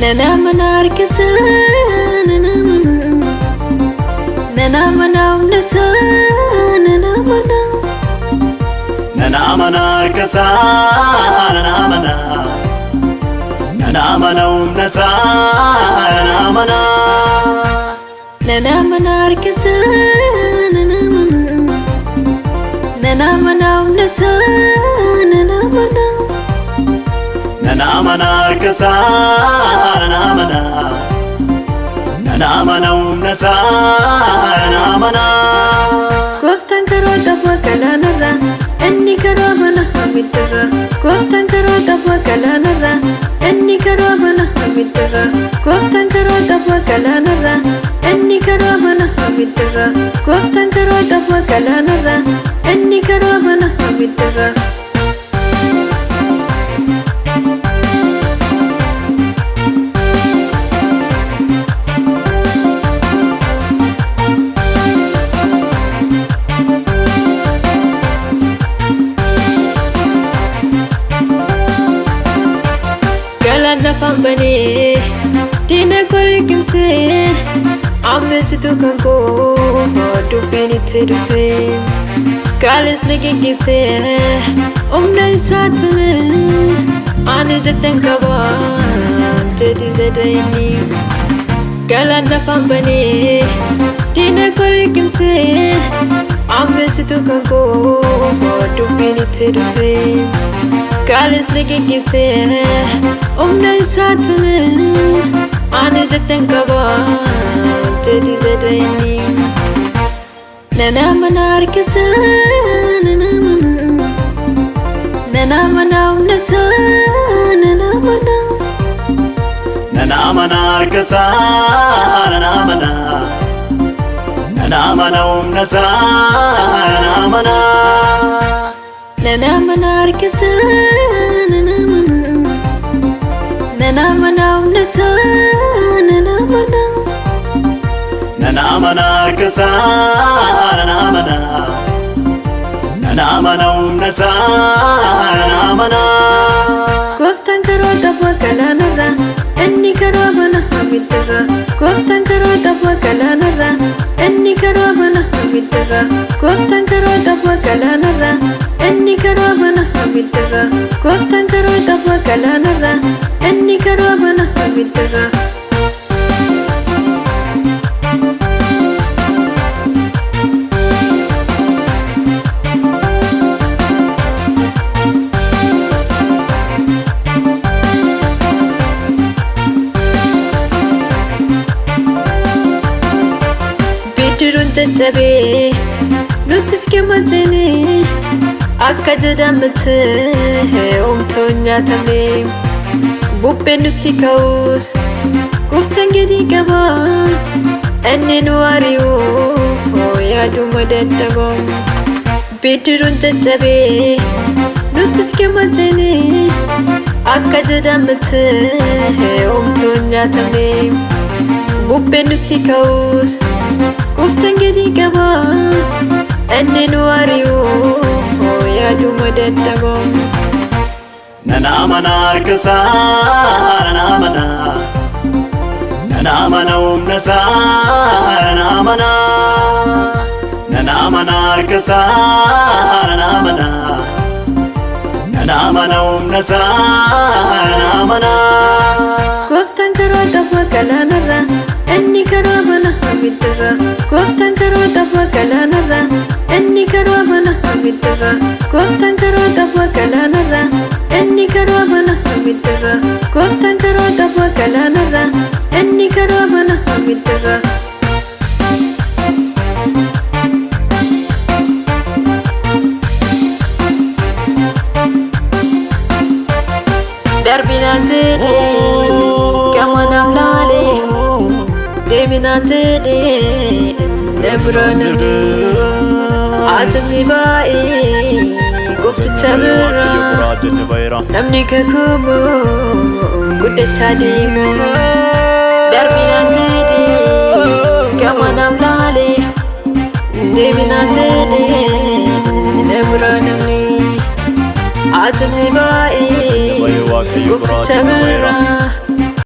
Nana manarkasa nana manamnasa nana manarkasa nana manamnasa nana manarkasa nana manamnasa nana manarkasa nana manamnasa Koftan karo dabwa kalanara enni karo mana hamidra Koftan karo dabwa kalanara enni karo mana hamidra Koftan karo dabwa kalanara enni karo mana hamidra Koftan karo dabwa kalanara enni karo mana hamidra Pambane dina kore kimse ammechi to kanko do penite do pe kalis nege kise omna satne ane jatan kawa tedi zedani galana pambane dina kore kimse ammechi to kanko do penite do pe kalis nege kise omna satne ane jatan kawa tedi zedani nana manarkasa nana manamnasa nana manarkasa nana manamnasa nana manarkasa nana manamnasa nana manarkasa nana manamnasa Koftan karo dabwa kalanara enni karo mana hamidra Koftan karo dabwa kalanara enni karo mana hamidra Koftan karo dabwa kalanara enni karo mana hamidra Koftan karo dabwa kalanara enni karo mana hamidra Bidirun jajjabe nutis kemajene akka jedhamte omtonya tame buppe nutti kaus kuftan gedi gaba enne nuariu yaadu madadabo Bidirun jajjabe nutis kemajene akka jedhamte omtonya tame buppe nutti kaus Kuftan gedi gaba enne nuariu yaadu madadabo nana manarkasa nana manamnasa nana manarkasa nana manamnasa Koftan karo dabwa kalanara enni karo mana hamidra Koftan karo dabwa kalanara enni karo mana hamidra Koftan karo dabwa kalanara enni karo mana hamidra Koftan karo dabwa kalanara enni karo mana hamidra Darbinante kamanam lale deminante de nebranamni ajmi bae goftu tabra namni kakumu guddacha demo Darbinante kamanam lale deminante de nebranamni ajmi bae goftu tabra